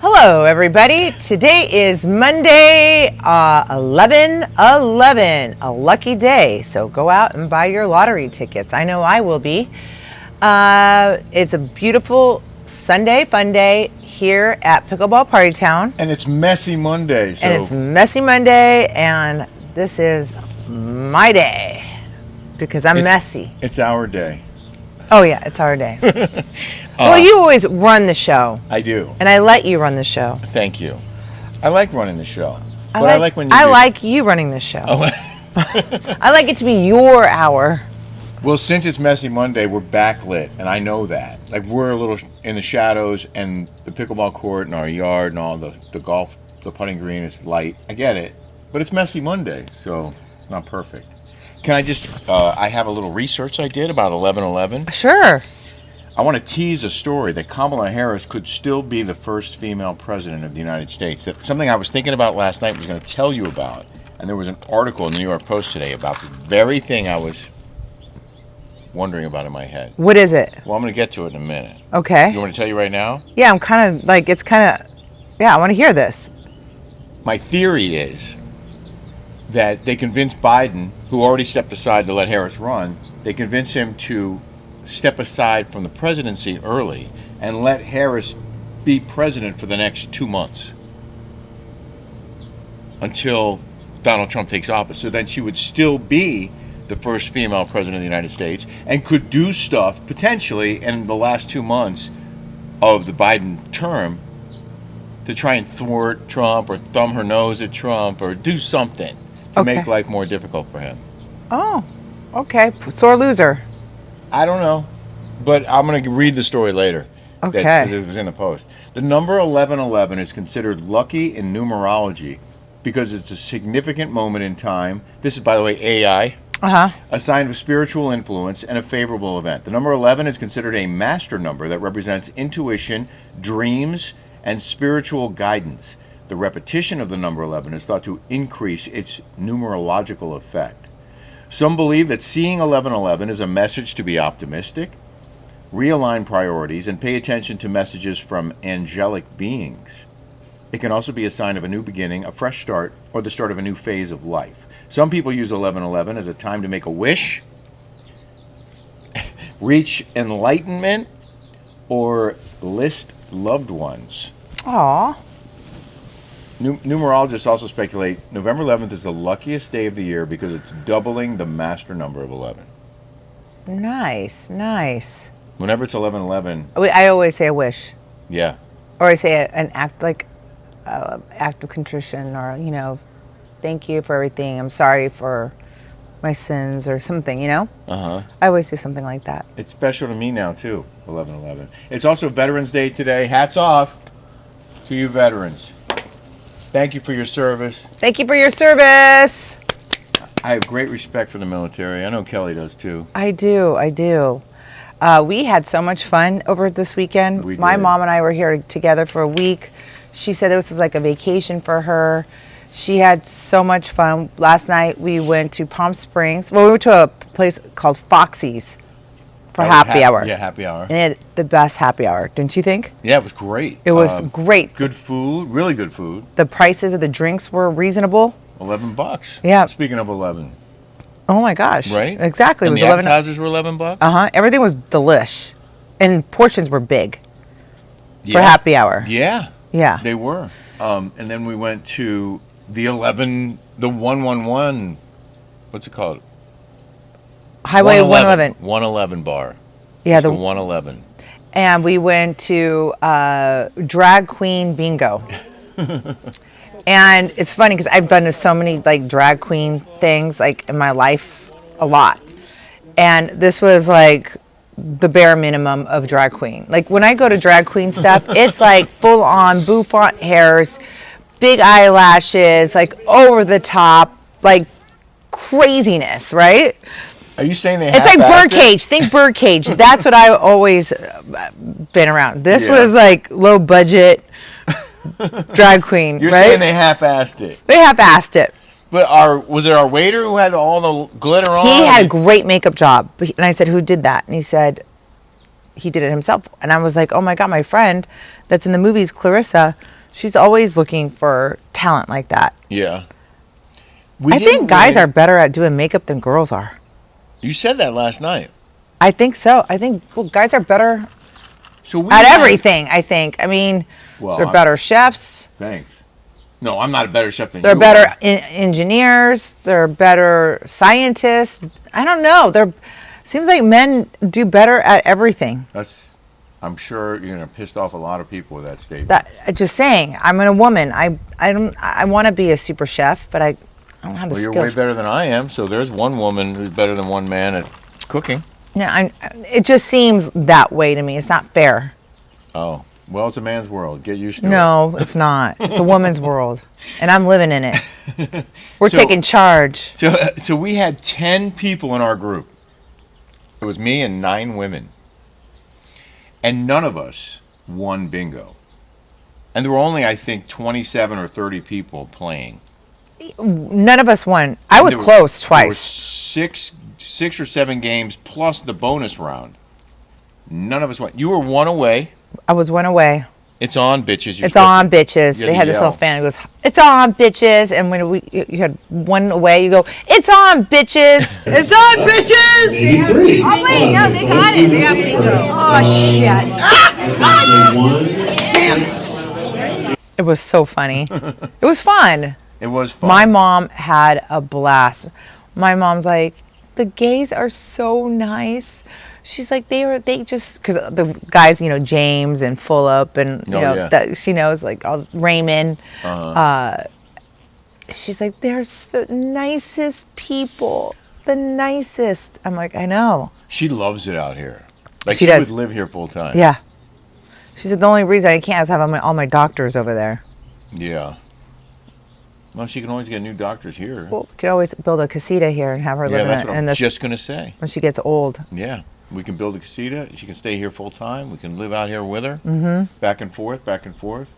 Hello, everybody. Today is Monday, 11/11, a lucky day. So go out and buy your lottery tickets. I know I will be. It's a beautiful Sunday fun day here at Pickleball Party Town. And it's Messy Monday. And it's Messy Monday, and this is my day because I'm messy. It's our day. Oh, yeah, it's our day. Well, you always run the show. I do. And I let you run the show. Thank you. I like running the show. I like you running the show. Oh. I like it to be your hour. Well, since it's Messy Monday, we're backlit, and I know that. Like, we're a little in the shadows, and the pickleball court and our yard and all the golf, the putting green is light. I get it. But it's Messy Monday, so it's not perfect. Can I just, I have a little research I did about 11/11. Sure. I want to tease a story that Kamala Harris could still be the first female president of the United States. That's something I was thinking about last night, was going to tell you about. And there was an article in the New York Post today about the very thing I was wondering about in my head. What is it? Well, I'm going to get to it in a minute. Okay. You want me to tell you right now? Yeah, I'm kind of like, I want to hear this. My theory is that they convinced Biden, who already stepped aside to let Harris run, they convinced him to step aside from the presidency early and let Harris be president for the next 2 months until Donald Trump takes office. So then she would still be the first female president of the United States and could do stuff potentially in the last 2 months of the Biden term to try and thwart Trump or thumb her nose at Trump or do something to make life more difficult for him. Oh, okay. Sore loser. I don't know, but I'm going to read the story later. Okay. Because it was in the Post. The number 11/11 is considered lucky in numerology because it's a significant moment in time. This is, by the way, AI. A sign of spiritual influence and a favorable event. The number 11 is considered a master number that represents intuition, dreams, and spiritual guidance. The repetition of the number 11 is thought to increase its numerological effect. Some believe that seeing 11/11 is a message to be optimistic, realign priorities, and pay attention to messages from angelic beings. It can also be a sign of a new beginning, a fresh start, or the start of a new phase of life. Some people use 11/11 as a time to make a wish, reach enlightenment, or list loved ones. Aw. Numerologists also speculate November 11th is the luckiest day of the year because it's doubling the master number of 11. Nice, nice. Whenever it's 11/11. I always say a wish. Yeah. Or I say an act, like act of contrition, or, thank you for everything. I'm sorry for my sins or something, I always do something like that. It's special to me now, too, 11/11. It's also Veterans Day today. Hats off to you veterans. Thank you for your service. Thank you for your service. I have great respect for the military. I know Kelly does, too. I do. We had so much fun over this weekend. We My did. mom and I were here together for a week. She said this was like a vacation for her. She had so much fun. Last night we went to Palm Springs. Well, we went to a place called Foxy's for happy hour. Yeah, happy hour. And they had the best happy hour, didn't you think? Yeah, it was great. It was great. Good food, really good food. The prices of the drinks were reasonable. $11. Yeah. Speaking of 11. Oh my gosh. Right? Exactly. And it was the 11. appetizers were $11? Everything was delish. And portions were big for happy hour. Yeah. Yeah. They were. And then we went to the 111, what's it called? Highway 111. 111 bar. Yeah, It's the 111. And we went to drag queen bingo. And it's funny because I've done so many like drag queen things like in my life, a lot. And this was like the bare minimum of drag queen. Like when I go to drag queen stuff, it's like full on bouffant hairs, big eyelashes, like over the top, like craziness, right? Are you saying they It's like birdcage. Think birdcage. That's what I've always been around. This was like low budget drag queen. You're right? saying they half-assed it. They half-assed it. But was it our waiter who had all the glitter on? He had a great makeup job. And I said, who did that? And he said, he did it himself. And I was like, oh my God, my friend that's in the movies, Clarissa, she's always looking for talent like that. Yeah. I think guys are better at doing makeup than girls are. You said that last night. I think so. I think guys are better at everything, I think. I mean, they're better chefs. Thanks. No, I'm not a better chef than you. They're better engineers. They're better scientists. I don't know. Seems like men do better at everything. I'm sure you're gonna piss off a lot of people with that statement. Just saying. I'm a woman. I want to be a super chef, but I don't have the skills. You're way better than I am. So there's one woman who's better than one man at cooking. Yeah, it just seems that way to me. It's not fair. Oh, well, it's a man's world. Get used to it. No, it's not. It's a woman's world, and I'm living in it. We're taking charge. So we had 10 people in our group. It was me and 9 women, and none of us won bingo. And there were only, I think, 27 or 30 people playing. None of us won. I was close twice. There were six or seven games plus the bonus round. None of us went. You were one away. I was one away. It's on, bitches. It's on, bitches. They had this little fan who goes, "It's on, bitches." And when you had one away, you go, "It's on, bitches. It's on, bitches." Oh wait, no, they got it. They got bingo. Oh shit! Damn it! It was so funny. It was fun. It was fun. My mom had a blast. My mom's like, the gays are so nice. She's like, they just, because the guys, James and Fulop and, that she knows, like, all Raymond. She's like, they're the nicest people. The nicest. I'm like, I know. She loves it out here. Like, she does. Would live here full time. Yeah. She said, the only reason I can't is have all my doctors over there. Yeah. Well, she can always get new doctors here. Well, we could always build a casita here and have her live in it. Yeah, that's what I'm just going to say. When she gets old. Yeah. We can build a casita. She can stay here full time. We can live out here with her. Mm-hmm. Back and forth, back and forth.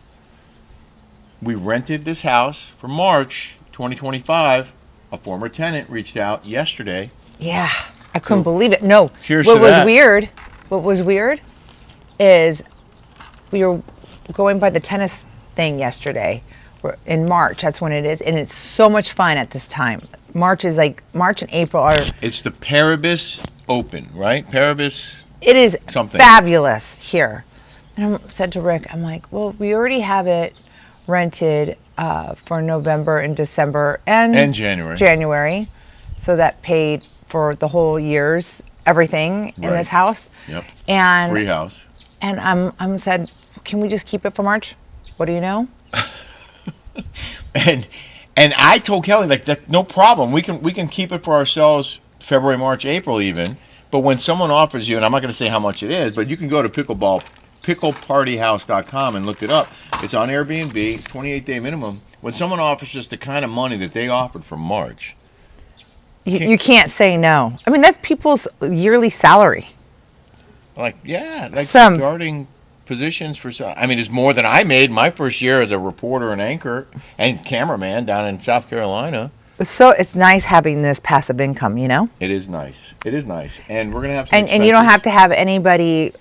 We rented this house for March 2025. A former tenant reached out yesterday. Yeah. I couldn't believe it. No. Cheers What was weird is we were going by the tennis thing yesterday. In March, that's when it is, and it's so much fun at this time. March and April are. It's the Paribus Open, right? Paribus. It is something fabulous here. And I said to Rick, I'm like, well, we already have it rented for November and December and January, so that paid for the whole year's everything in this house. Yep. And free house. And I'm said, can we just keep it for March? What do you know? And I told Kelly, like, that no problem. We can keep it for ourselves February, March, April even. But when someone offers you, and I'm not going to say how much it is, but you can go to picklepartyhouse.com and look it up. It's on Airbnb, 28-day minimum. When someone offers us the kind of money that they offered for March, you can't say no. I mean, that's people's yearly salary. Like, yeah, like starting positions for, I mean, it's more than I made my first year as a reporter and anchor and cameraman down in South Carolina. So it's nice having this passive income, It is nice. It is nice. And we're going to have some and you don't have to have anybody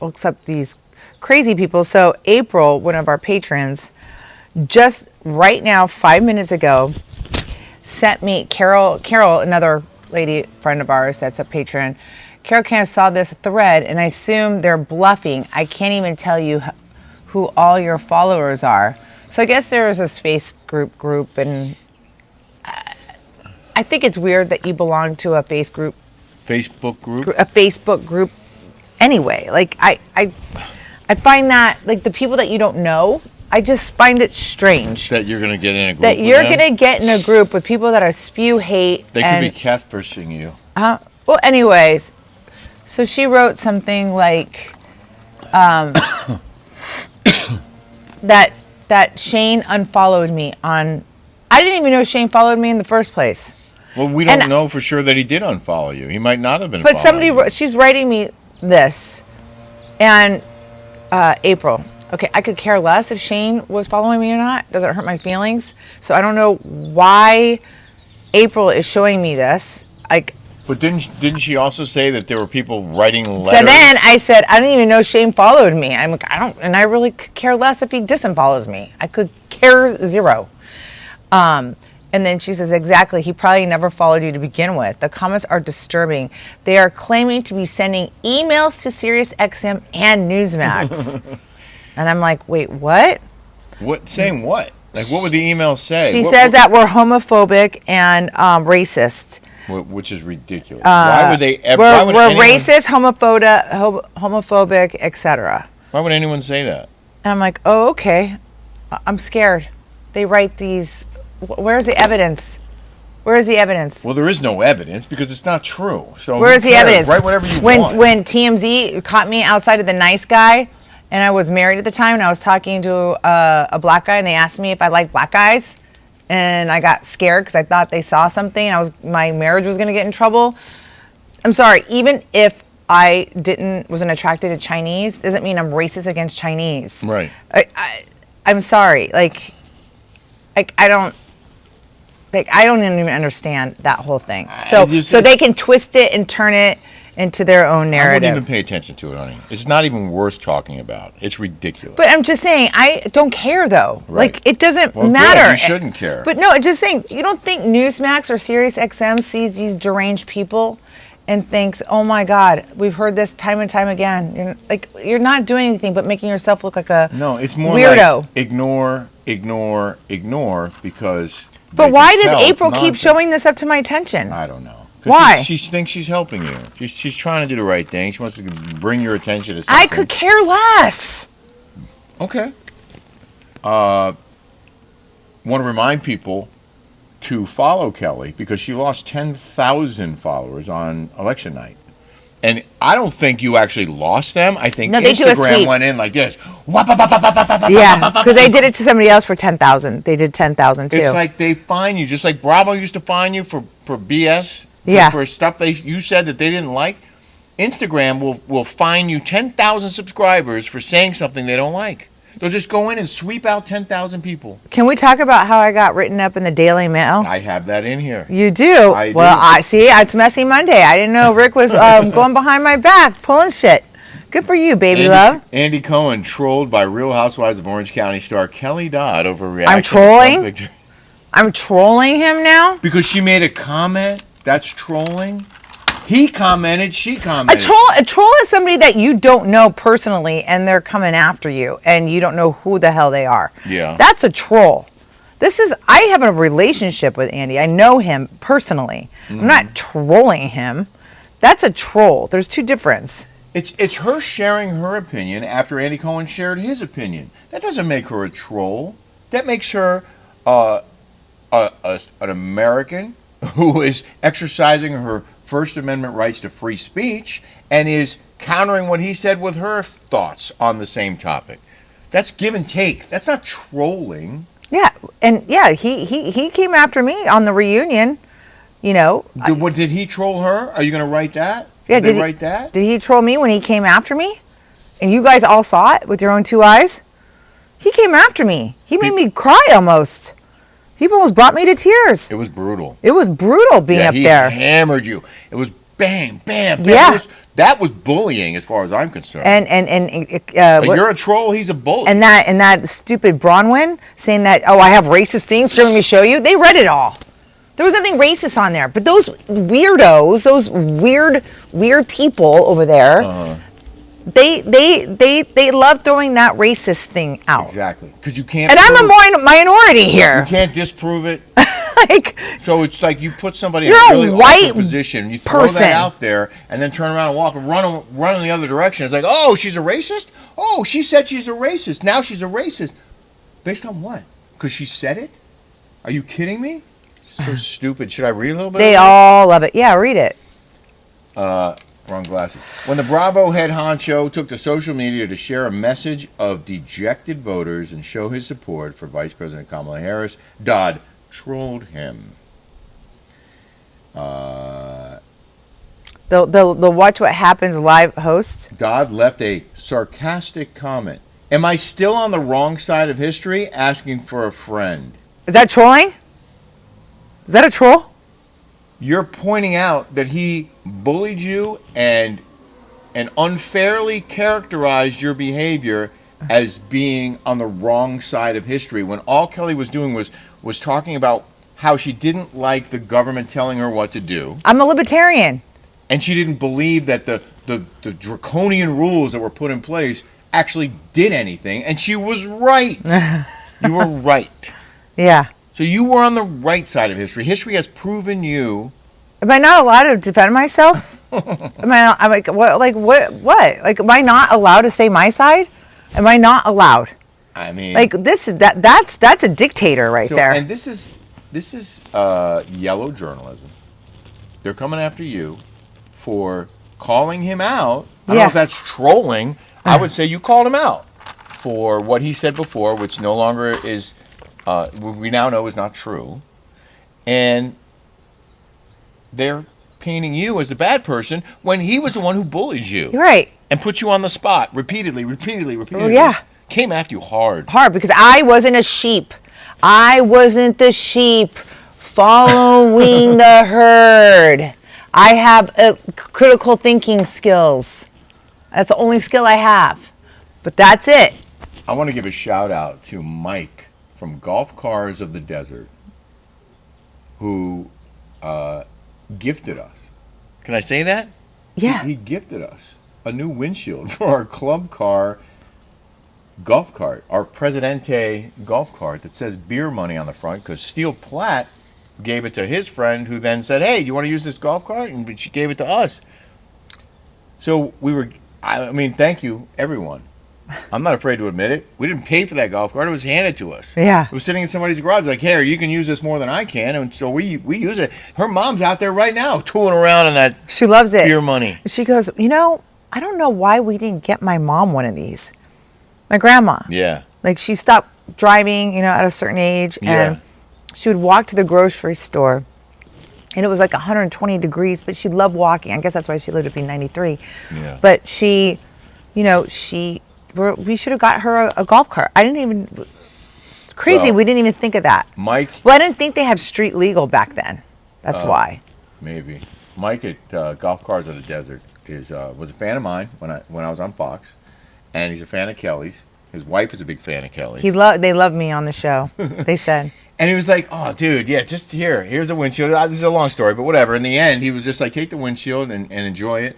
except these crazy people. So April, one of our patrons, just right now, 5 minutes ago, sent me, Carol, another lady friend of ours that's a patron, Carol kind of saw this thread, and I assume they're bluffing. I can't even tell you who all your followers are. So I guess there is this Facebook group, and I think it's weird that you belong to a Facebook group anyway. Like, I find that, like, the people that you don't know, I just find it strange. That you're going to get in a group That you're going to get in a group with people that are spew hate. They could be catfishing you. Well, anyways, so she wrote something like that Shane unfollowed me on. I didn't even know Shane followed me in the first place. Well, we don't know for sure that he did unfollow you. He might not have been. But she's writing me this, and April. Okay, I could care less if Shane was following me or not. Doesn't hurt my feelings. So I don't know why April is showing me this. Like, But didn't she also say that there were people writing letters? So then I said, I didn't even know Shane followed me. I'm like, I don't, and I really could care less if he disunfollows me. I could care zero. And then she says, exactly, he probably never followed you to begin with. The comments are disturbing. They are claiming to be sending emails to SiriusXM and Newsmax. And I'm like, wait, what? What, saying what? Like, what would the email say? She says that we're homophobic and racist. Which is ridiculous. Why would they ever? We're racist, homophobic, etc. Why would anyone say that? And I'm like, oh, okay. I'm scared. They write these. Where's the evidence? Where is the evidence? Well, there is no evidence because it's not true. So where is the evidence? Write whatever you want. When TMZ caught me outside of the Nice Guy, and I was married at the time, and I was talking to a black guy, and they asked me if I like black guys. And I got scared because I thought they saw something. My marriage was going to get in trouble. I'm sorry. Even if I wasn't attracted to Chinese, doesn't mean I'm racist against Chinese. Right. I'm sorry. I don't even understand that whole thing. So they can twist it and turn it into their own narrative. I wouldn't even pay attention to it, honey. It's not even worth talking about. It's ridiculous. But I'm just saying, I don't care, though. Right. It doesn't Well, matter. Good. You shouldn't care. But no, just saying, you don't think Newsmax or SiriusXM sees these deranged people and thinks, oh my God, we've heard this time and time again. You're not doing anything but making yourself look like a it's more weirdo. Like ignore, because... But why does April keep showing this up to my attention? I don't know. Why? She thinks she's helping you. She's trying to do the right thing. She wants to bring your attention to something. I could care less. Okay. Want to remind people to follow Kelly because she lost 10,000 followers on election night. And I don't think you actually lost them. I think Instagram went in like this. Yeah, because they did it to somebody else for 10,000. They did 10,000 too. It's like they fine you, just like Bravo used to fine you for BS. For stuff you said that they didn't like. Instagram will fine you 10,000 subscribers for saying something they don't like. They'll just go in and sweep out 10,000 people. Can we talk about how I got written up in the Daily Mail? I have that in here. You do? Well, I see. It's Messy Monday. I didn't know Rick was going behind my back, pulling shit. Good for you, baby love. Andy Cohen trolled by Real Housewives of Orange County star Kelly Dodd over reaction. I'm trolling? I'm trolling him now? Because she made a comment? That's trolling? He commented, she commented. A troll is somebody that you don't know personally and they're coming after you and you don't know who the hell they are. Yeah. That's a troll. I have a relationship with Andy. I know him personally. I'm not trolling him. That's a troll. There's two differences. It's her sharing her opinion after Andy Cohen shared his opinion. That doesn't make her a troll. That makes her an American who is exercising her First Amendment rights to free speech and is countering what he said with her thoughts on the same topic. That's give and take. That's not trolling. Yeah, and yeah, he came after me on the reunion. Did he troll her? Are you going to write that? Yeah, did he write that? Did he troll me when he came after me? And you guys all saw it with your own two eyes? He came after me. He made me cry almost. He almost brought me to tears. It was brutal. It was brutal being up there. He hammered you. It was bam, bam, bam. Yeah. That was bullying as far as I'm concerned. You're a troll, he's a bully. And that stupid Bronwyn saying that, I have racist things, let me show you. They read it all. There was nothing racist on there. But those weirdos, those weird people over there, they love throwing that racist thing out. Exactly. Because you can't. And I'm a minority here. You can't disprove it. So it's like you put somebody in a really white position, you throw that out there, and then turn around and walk and run in the other direction. It's like, oh, she's a racist? Oh, she said she's a racist. Now she's a racist. Based on what? Because she said it? Are you kidding me? So stupid. Should I read a little bit? They all love it. Yeah, read it. Wrong glasses. When the Bravo head honcho took to social media to share a message of dejected voters and show his support for Vice President Kamala Harris, Dodd trolled him. The Watch What Happens live host. Dodd left a sarcastic comment. Am I still on the wrong side of history? Asking for a friend. Is that trolling? Is that a troll? You're pointing out that he bullied you and unfairly characterized your behavior as being on the wrong side of history, when all Kelly was doing was talking about how she didn't like the government telling her what to do. I'm a libertarian. And she didn't believe that the draconian rules that were put in place actually did anything. And she was right. You were right. Yeah. So you were on the right side of history. History has proven you. Am I not allowed to defend myself? Am I not, I'm like, what? Like, what? Like, am I not allowed to say my side? Am I not allowed? I mean, like, this is that's a dictator right there. And this is yellow journalism. They're coming after you for calling him out. I don't know if that's trolling. I would say you called him out for what he said before, which no longer is, we now know is not true. And they're painting you as the bad person when he was the one who bullied you. Right. And put you on the spot repeatedly. Oh, yeah. Came after you hard. Hard, because I wasn't a sheep. I wasn't the sheep following the herd. I have critical thinking skills. That's the only skill I have. But that's it. I want to give a shout out to Mike from Golf Cars of the Desert, who gifted us. Can I say that? Yeah. He gifted us a new windshield for our club car golf cart, our Presidente golf cart that says beer money on the front, because Steel Platt gave it to his friend, who then said, hey, you want to use this golf cart? And she gave it to us. So I mean, thank you, everyone. I'm not afraid to admit it. We didn't pay for that golf cart. It was handed to us. Yeah. It was sitting in somebody's garage like, here, you can use this more than I can. And so we use it. Her mom's out there right now tooling around in that She loves it. beer money. She goes, I don't know why we didn't get my mom one of these. My grandma. Yeah. Like, she stopped driving, at a certain age. And she would walk to the grocery store. And it was like 120 degrees, but she loved walking. I guess that's why she lived to be 93. Yeah. But she, we should have got her a golf cart. I didn't even, it's crazy. Well, we didn't even think of that. Mike. Well, I didn't think they had street legal back then. That's why. Maybe. Mike at Golf Cars of the Desert was a fan of mine when I was on Fox. And he's a fan of Kelly's. His wife is a big fan of Kelly's. They love me on the show, they said. And he was like, oh, dude, yeah, just here's a windshield. This is a long story, but whatever. In the end, he was just like, take the windshield and enjoy it.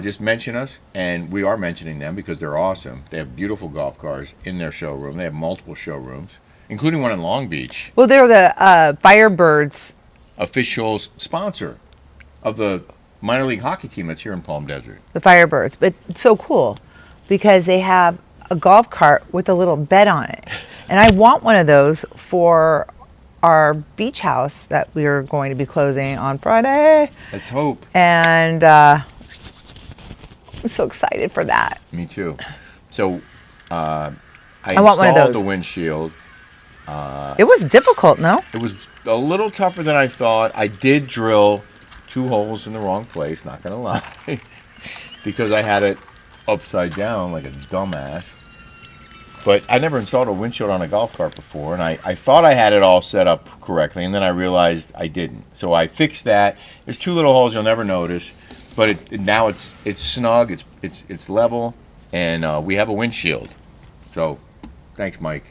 Just mention us. And we are mentioning them because they're awesome. They have beautiful golf cars in their showroom. They have multiple showrooms, including one in Long Beach. Well, they're the Firebirds. Official sponsor of the minor league hockey team that's here in Palm Desert. The Firebirds. But it's so cool because they have a golf cart with a little bed on it. And I want one of those for our beach house that we are going to be closing on Friday. Let's hope. And I'm so excited for that. Me too. So I want one of installed those. the windshield. It was difficult, no? It was a little tougher than I thought. I did drill 2 holes in the wrong place, not going to lie, because I had it upside down like a dumbass. But I never installed a windshield on a golf cart before, and I thought I had it all set up correctly, and then I realized I didn't. So I fixed that. There's 2 little holes you'll never notice, but now it's snug, it's level, and we have a windshield. So thanks, Mike.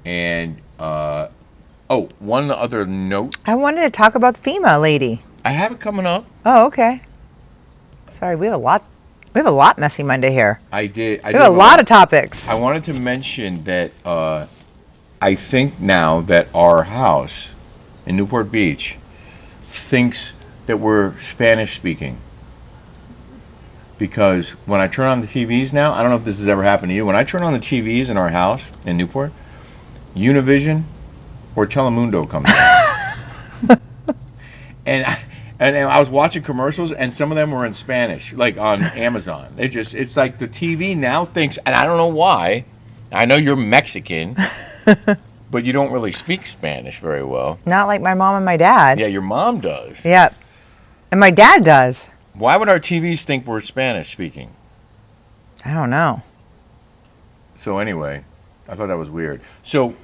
And one other note. I wanted to talk about the FEMA lady. I have it coming up. Oh, okay. Sorry, we have a lot. We have a lot Messy Monday here. I did. We have a lot of topics. I wanted to mention that I think now that our house in Newport Beach thinks that we're Spanish speaking. Because when I turn on the TVs now, I don't know if this has ever happened to you. When I turn on the TVs in our house in Newport, Univision or Telemundo comes on. And I was watching commercials, and some of them were in Spanish, like on Amazon. It's like the TV now thinks, and I don't know why. I know you're Mexican, but you don't really speak Spanish very well. Not like my mom and my dad. Yeah, your mom does. Yep. And my dad does. Why would our TVs think we're Spanish speaking? I don't know. So anyway, I thought that was weird. So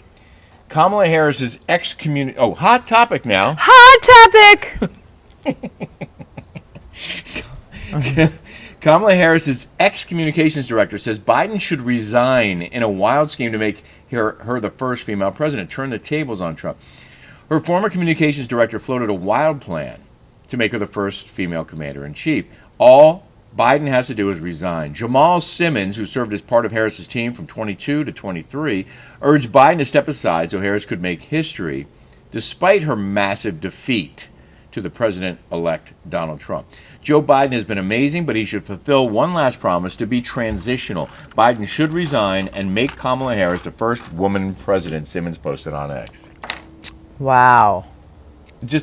Kamala Harris's excommunication. Oh, hot topic now. Hot Hot topic. Kamala Harris's ex-communications director says Biden should resign in a wild scheme to make her the first female president, turn the tables on Trump. Her former communications director floated a wild plan to make her the first female commander-in-chief. All Biden has to do is resign. Jamal Simmons, who served as part of Harris's team from 22 to 23, urged Biden to step aside so Harris could make history despite her massive defeat to the president-elect Donald Trump. Joe Biden has been amazing, but he should fulfill one last promise to be transitional. Biden should resign and make Kamala Harris the first woman president, Simmons posted on X. Wow.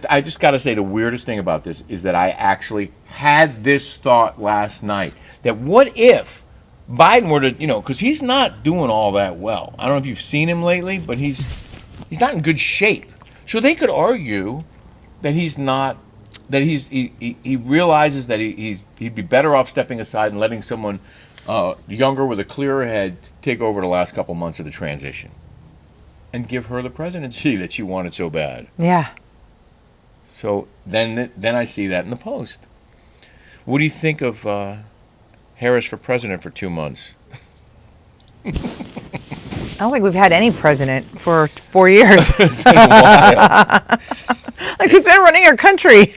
I just got to say, the weirdest thing about this is that I actually had this thought last night, that what if Biden were to, because he's not doing all that well. I don't know if you've seen him lately, but he's not in good shape. So they could argue that he's not, that he realizes that he'd be better off stepping aside and letting someone younger with a clearer head take over the last couple months of the transition and give her the presidency that she wanted so bad. Yeah. So then I see that in the Post. What do you think of Harris for president for 2 months? I don't think we've had any president for 4 years. It's been a while. Like, who's been running our country?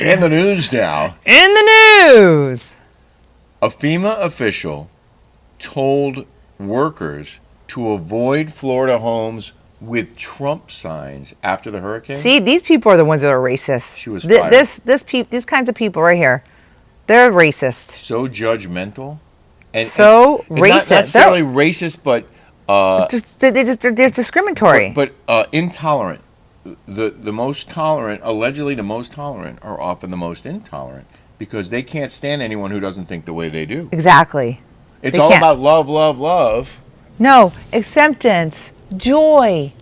In the news now. In the news. A FEMA official told workers to avoid Florida homes with Trump signs after the hurricane. See, these people are the ones that are racist. She was fired. These kinds of people right here, they're racist. So judgmental. And racist. Not necessarily racist, but they're discriminatory. But intolerant. The most tolerant, allegedly the most tolerant, are often the most intolerant because they can't stand anyone who doesn't think the way they do. Exactly. It's all about love, love, love. No, acceptance, joy.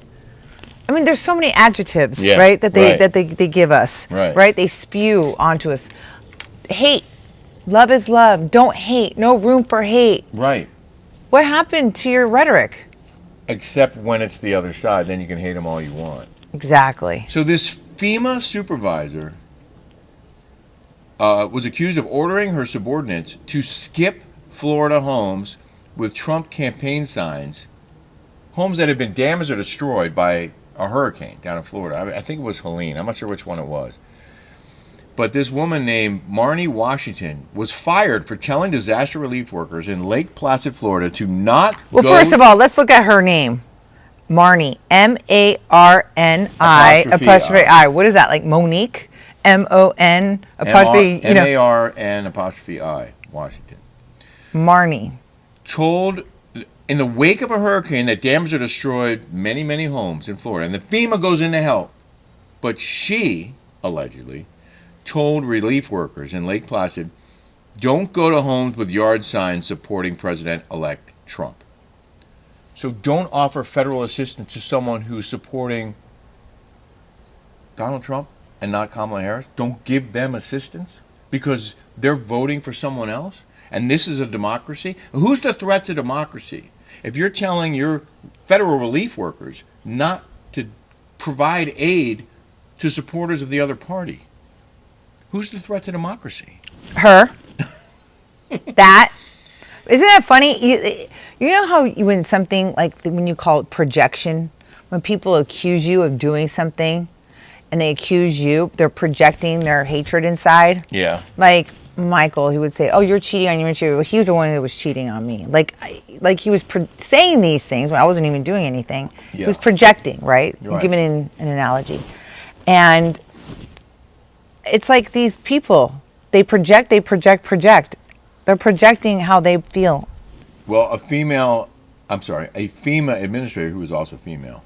I mean, there's so many adjectives, right, that they give us, right? They spew onto us. Hate. Love is love. Don't hate. No room for hate. Right. What happened to your rhetoric? Except when it's the other side, then you can hate them all you want. Exactly. So this FEMA supervisor was accused of ordering her subordinates to skip Florida homes with Trump campaign signs, homes that had been damaged or destroyed by a hurricane down in Florida. I think it was Helene. I'm not sure which one it was. But this woman named Marnie Washington was fired for telling disaster relief workers in Lake Placid, Florida to not go... Well, first of all, let's look at her name. Marnie. M-A-R-N-I apostrophe I. What is that, like Monique? M-O-N apostrophe... M-A-R-N apostrophe I. Washington. Marnie. Told... in the wake of a hurricane that damaged or destroyed many, many homes in Florida, and the FEMA goes in to help, but she, allegedly, told relief workers in Lake Placid, don't go to homes with yard signs supporting President-elect Trump. So don't offer federal assistance to someone who's supporting Donald Trump and not Kamala Harris. Don't give them assistance because they're voting for someone else. And this is a democracy. Who's the threat to democracy? If you're telling your federal relief workers not to provide aid to supporters of the other party, who's the threat to democracy? Her. That. Isn't that funny? You know how when something, like when you call it projection, when people accuse you of doing something and they accuse you, they're projecting their hatred inside. Yeah. Like Michael, he would say, oh, you're cheating on your interview. Well, he was the one that was cheating on me. Like he was saying these things when I wasn't even doing anything. Yeah. He was projecting, right? Giving an analogy. And it's like these people, they project. They're projecting how they feel. Well, a FEMA administrator who is also female,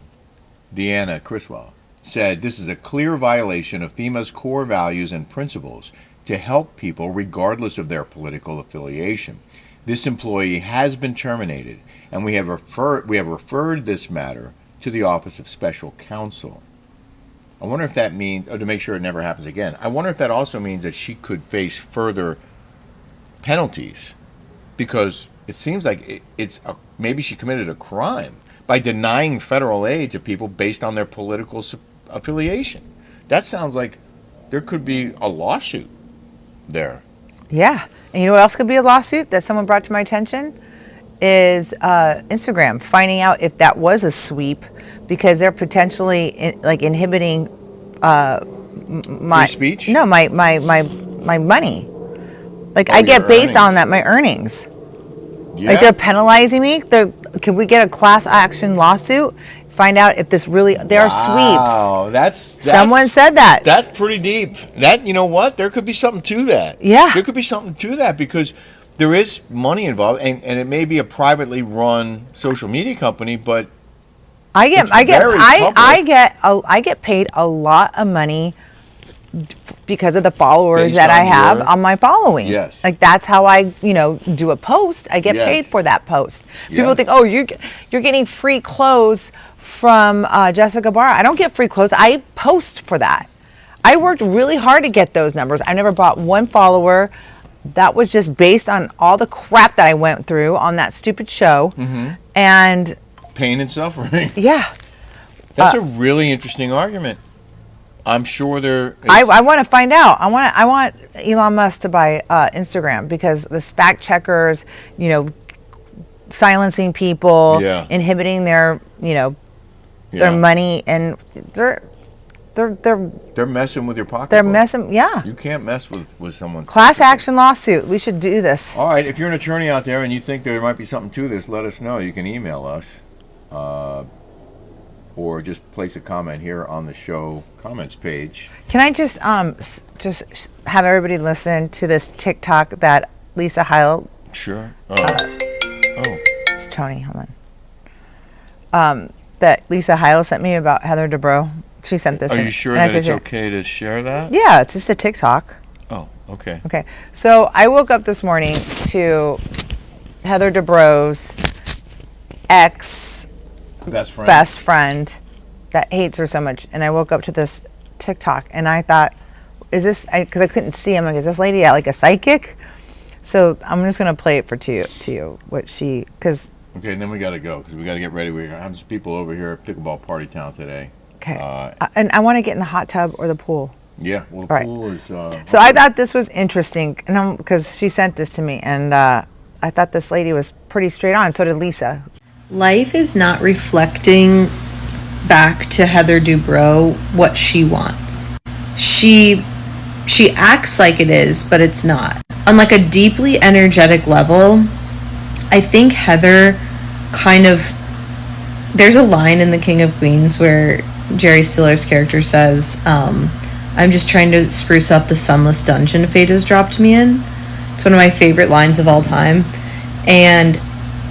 Deanna Criswell, said this is a clear violation of FEMA's core values and principles to help people regardless of their political affiliation. This employee has been terminated, and we have referred this matter to the Office of Special Counsel. I wonder if that means, to make sure it never happens again, I wonder if that also means that she could face further penalties, because it seems like maybe she committed a crime by denying federal aid to people based on their political affiliation. that sounds like there could be a lawsuit there. Yeah. And you know what else could be a lawsuit that someone brought to my attention? Is Instagram, finding out if that was a sweep, because they're potentially inhibiting my free speech. No, my money. Like, I get based on that, my earnings. Yeah. Like, they're penalizing me. Can we get a class action lawsuit? Find out if this really there are sweeps. Wow, that's someone said that. That's pretty deep. That, you know what? There could be something to that. Yeah. There could be something to that, because there is money involved, and it may be a privately run social media company, but I get paid a lot of money because of the followers Based that I on have your- on my following. Yes. Like, that's how I, do a post. I get Yes. paid for that post. People Yes. think, oh, you're getting free clothes from Jessica Barr. I don't get free clothes. I post for that. I worked really hard to get those numbers. I never bought one follower. That was just based on all the crap that I went through on that stupid show. Mm-hmm. And pain and suffering. yeah. That's a really interesting argument. I'm sure there is... I want to find out. I want Elon Musk to buy Instagram, because the fact checkers, silencing people, Yeah. inhibiting their, their money, and they're messing with your pocketbook. they're messing. Yeah. You can't mess with someone's Class pocketbook. action lawsuit. We should do this. All right, if you're an attorney out there and you think there might be something to this, let us know. You can email us, or just place a comment here on the show comments page. Can I just have everybody listen to this TikTok that Lisa Heil? Sure. It's Tony. Hold on. That Lisa Heil sent me about Heather Dubrow. She sent this. Are you sure that it's okay to share that? Yeah, it's just a TikTok. Oh, okay. Okay. So I woke up this morning to Heather Dubrow's best friend that hates her so much, and I woke up to this TikTok, and I thought, is this, because I couldn't see, I'm like, is this lady like a psychic? So I'm just going to play it for to you, what she, because... Okay, and then we got to go, because we got to get ready. We're going to have some people over here at Pickleball Party Town today. Okay. And I want to get in the hot tub or the pool. Yeah, well, the pool is... So I thought this was interesting, and because she sent this to me, and I thought this lady was pretty straight on. So did Lisa. Life is not reflecting back to Heather Dubrow what she wants. She acts like it is, but it's not. On like a deeply energetic level, I think Heather kind of... There's a line in The King of Queens where Jerry Stiller's character says, I'm just trying to spruce up the sunless dungeon fate has dropped me in. It's one of my favorite lines of all time. And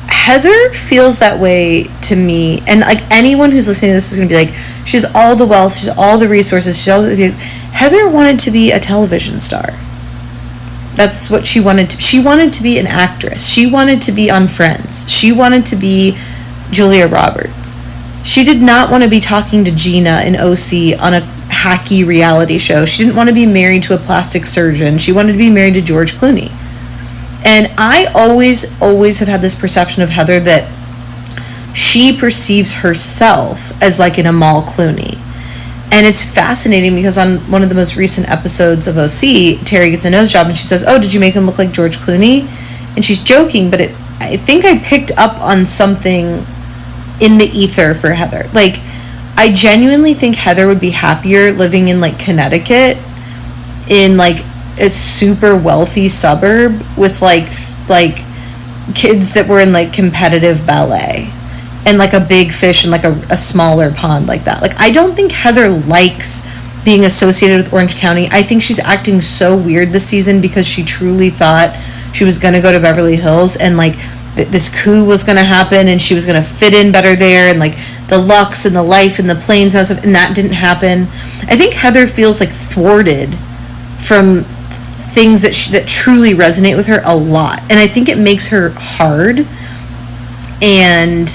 Heather feels that way to me. And like anyone who's listening to this is going to be like, she has all the wealth, she has all the resources, she has all the things. Heather wanted to be a television star. That's what she wanted to. She wanted to be an actress. She wanted to be on Friends. She wanted to be Julia Roberts. She did not want to be talking to Gina in OC on a hacky reality show. She didn't want to be married to a plastic surgeon. She wanted to be married to George Clooney. And I always have had this perception of Heather that she perceives herself as like an Amal Clooney. And it's fascinating because on one of the most recent episodes of OC, Terry gets a nose job and she says, oh, did you make him look like George Clooney? And she's joking, but I think I picked up on something in the ether for Heather. Like, I genuinely think Heather would be happier living in like Connecticut in like a super wealthy suburb with like kids that were in like competitive ballet and like a big fish in like a smaller pond like that. Like, I don't think Heather likes being associated with Orange County. I think she's acting so weird this season because she truly thought she was going to go to Beverly Hills and like this coup was going to happen and she was going to fit in better there, and like the Lux and the life and the planes and stuff, and that didn't happen. I think Heather feels like thwarted from things that truly resonate with her a lot, and I think it makes her hard. And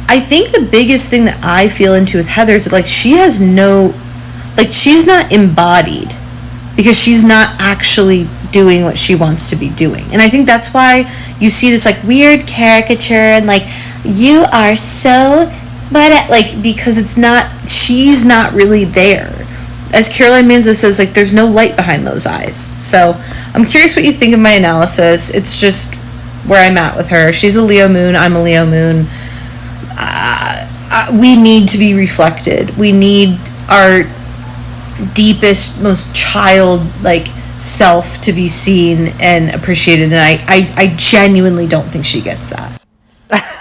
I think the biggest thing that I feel into with Heather is that like she has no, like she's not embodied because she's not actually doing what she wants to be doing. And I think that's why you see this like weird caricature and like you are so, but like because it's not, she's not really there. as Caroline Manzo says, like, there's no light behind those eyes. So I'm curious what you think of my analysis. It's just where I'm at with her. She's a Leo moon. I'm a Leo moon. We need to be reflected. We need our deepest, most childlike self to be seen and appreciated. And I genuinely don't think she gets that.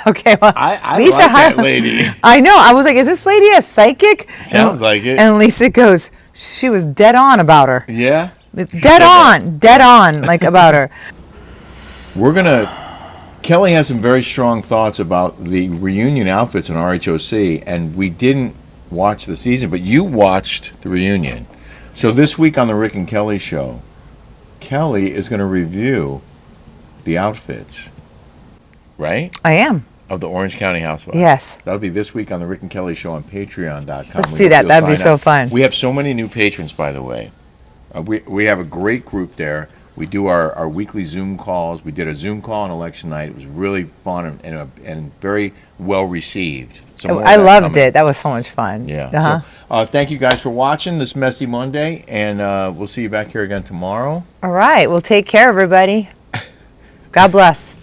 Okay, well, I Lisa, like that lady. I know. I was like, is this lady a psychic? Sounds like it. And Lisa goes, she was dead on about her. Yeah? Dead on, like about her. Kelly has some very strong thoughts about the reunion outfits in RHOC, and we didn't watch the season, but you watched the reunion. So this week on the Rick and Kelly show, Kelly is going to review the outfits, right? I am. Of the Orange County Housewives. Yes. That'll be this week on the Rick and Kelly show on patreon.com. Let's do that. That'd be so fun. We have so many new patrons, by the way. We have a great group there. We do our weekly Zoom calls. We did a Zoom call on election night. It was really fun and very well received. I loved it. That was so much fun. Yeah. Uh-huh. So, thank you guys for watching this Messy Monday, and we'll see you back here again tomorrow. All right. Well, take care, everybody. God bless.